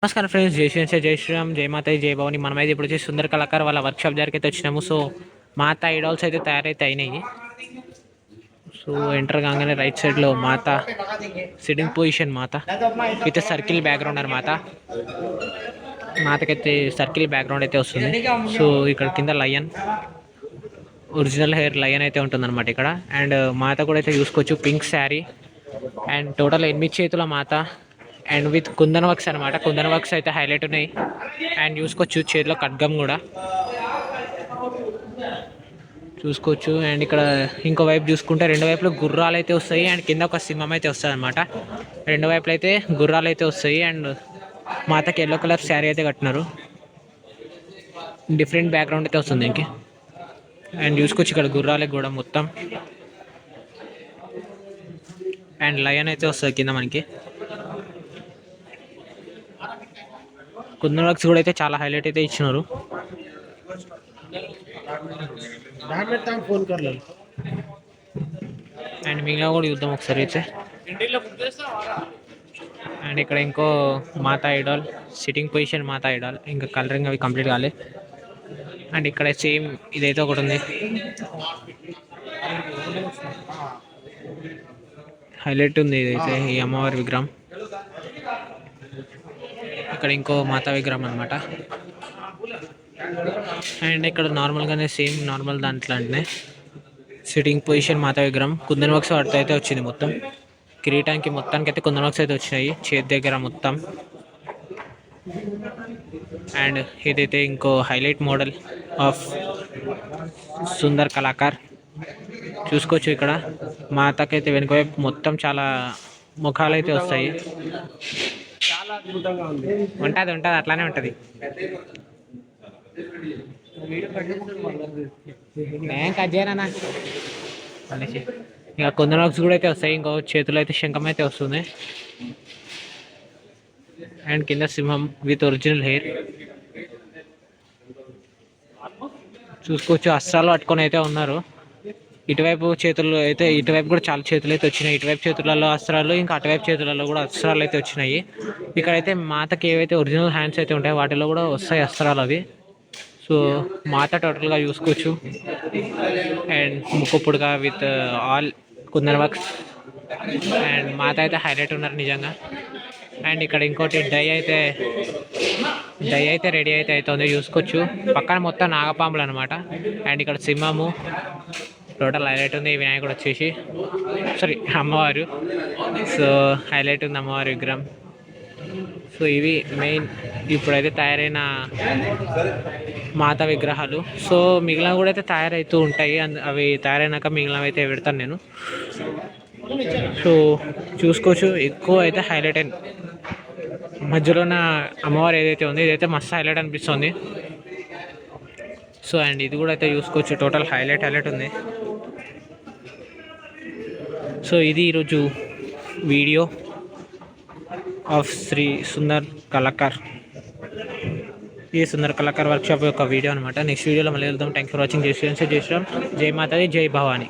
నమస్కారం ఫ్రెండ్స్, జై శ్రీ జై శ్రీరామ్, జై మాతాజీ, జై భవాని. మనమైతే ఇప్పుడు వచ్చి సుందర్ కళాకార్ వాళ్ళ వర్క్షాప్ దగ్గరికి అయితే వచ్చినాము. సో మాతా ఐడాల్స్ అయితే తయారైతే అయినాయి. సో ఎంటర్ కాగానే రైట్ సైడ్లో మాతా సిట్టింగ్ పొజిషన్, మాతా విత్ సర్కిల్ బ్యాక్గ్రౌండ్ అనమాట. మాతకైతే సర్కిల్ బ్యాక్గ్రౌండ్ అయితే వస్తుంది. సో ఇక్కడ కింద లయన్, ఒరిజినల్ హెయిర్ లయన్ అయితే ఉంటుందన్నమాట ఇక్కడ. అండ్ మాత కూడా అయితే చూసుకోవచ్చు, పింక్ శారీ అండ్ టోటల్ 8 చేతుల మాత అండ్ విత్ కుందన్ వర్క్స్ అనమాట. కుందన్ వర్క్స్ అయితే హైలైట్ ఉన్నాయి. అండ్ చూసుకోవచ్చు చేతిలో ఖడ్గం కూడా చూసుకోవచ్చు. అండ్ ఇక్కడ ఇంకో వైపు చూసుకుంటే రెండు వైపులు గుర్రాలు అయితే వస్తాయి అండ్ కింద ఒక సింహం అయితే వస్తుంది అనమాట. రెండు వైపులు అయితే గుర్రాలు అయితే వస్తాయి. అండ్ మాతకి ఎల్లో కలర్ శారీ అయితే కట్టినారు. డిఫరెంట్ బ్యాక్గ్రౌండ్ అయితే వస్తుంది ఇంక. అండ్ చూసుకోవచ్చు ఇక్కడ గుర్రాలే కూడా మొత్తం. అండ్ లయన్ అయితే వస్తుంది కింద మనకి. కుందన్ వర్క్స్ కూడా అయితే చాలా హైలైట్ అయితే ఇచ్చినారు. అండ్ మిగిలిన కూడా చూద్దాం ఒకసారి అయితే. అండ్ ఇక్కడ ఇంకో మాతా ఐడాల్ సిట్టింగ్ పొజిషన్, మాతా ఐడాల్ ఇంకా కలరింగ్ అవి కంప్లీట్ కాలే. అండ్ ఇక్కడ సేమ్ ఇదైతే ఒకటి ఉంది, హైలైట్ ఉంది ఇదైతే ఈ అమ్మవారి విగ్రహం. ఇక్కడ ఇంకో మాతా విగ్రహం అనమాట. అండ్ ఇక్కడ నార్మల్గానే సేమ్ నార్మల్ దాంట్లోనే సిట్టింగ్ పొజిషన్ మాతా విగ్రహం. కుందన్ వర్క్స్ వాటితో అయితే వచ్చింది మొత్తం. కిరీటానికి మొత్తానికి అయితే కుందన్ వర్క్స్ అయితే వచ్చినాయి చేతి దగ్గర మొత్తం. అండ్ ఇదైతే ఇంకో highlight model of Sundar Kalakar. చూసుకోవచ్చు ఇక్కడ మాతకైతే వెనుక వైపు మొత్తం చాలా ముఖాలు అయితే వస్తాయి. ఉంటుంది అట్లానే ఉంటుంది. నేను కట్ చేయనా అనేసి ఇంకా కుందన్ వర్క్స్ కూడా అయితే వస్తాయి. ఇంకో చేతిలో అయితే శంఖం అయితే వస్తుంది. అండ్ కింద సింహం విత్ ఒరిజినల్ హెయిర్ చూసుకోవచ్చు. అస్త్రాలు పట్టుకొని అయితే ఉన్నారు. ఇటువైపు చేతుల్లో అయితే ఇటువైపు కూడా చాలా చేతులు అయితే వచ్చినాయి. ఇటువైపు చేతులలో అస్త్రాలు, ఇంకా అటువైపు చేతులలో కూడా అస్త్రాలు అయితే వచ్చినాయి. ఇక్కడైతే మాతకి ఏవైతే ఒరిజినల్ హ్యాండ్స్ అయితే ఉంటాయో వాటిలో కూడా వస్తాయి అస్త్రాలు అవి. సో మాత టోటల్గా చూసుకోవచ్చు. అండ్ ముక్కుపుడుగా with all kundan works. And మాత అయితే హైలైట్ ఉన్నారు నిజంగా. అండ్ ఇక్కడ ఇంకోటి డై అయితే రెడీ అయితే అవుతుంది చూసుకోవచ్చు. పక్కన మొత్తం నాగపాములు అనమాట. అండ్ ఇక్కడ సింహము టోటల్ హైలైట్ ఉంది. వినాయకుడు వచ్చేసి అమ్మవారు. సో హైలైట్ ఉంది అమ్మవారి విగ్రహం. సో ఇవి మెయిన్ ఇప్పుడైతే తయారైన మాతా విగ్రహాలు. సో మిగిలిన కూడా అయితే తయారవుతూ ఉంటాయి. అవి తయారైనాక మిగిలినవి అయితే పెడతాను నేను. సో చూసుకోవచ్చు ఎక్కువ అయితే హైలైట్ అయింది. మధ్యలో ఉన్న అమ్మవారు ఏదైతే ఉంది ఇదైతే మస్తు హైలైట్ అనిపిస్తుంది. సో అండ్ ఇది కూడా అయితే చూసుకోవచ్చు టోటల్ హైలైట్ ఉంది. సో ఇది ఈరోజు వీడియో ఆఫ్ శ్రీ సుందర్ కళాకార్, ఈ సుందర్ కళాకార్ వర్క్షాప్ యొక్క వీడియో అనమాట. నెక్స్ట్ వీడియోలో మళ్ళీ వెళ్దాం. Thank for watching. జై శ్రీరామ్, జై మాతాజీ, జై భవాని.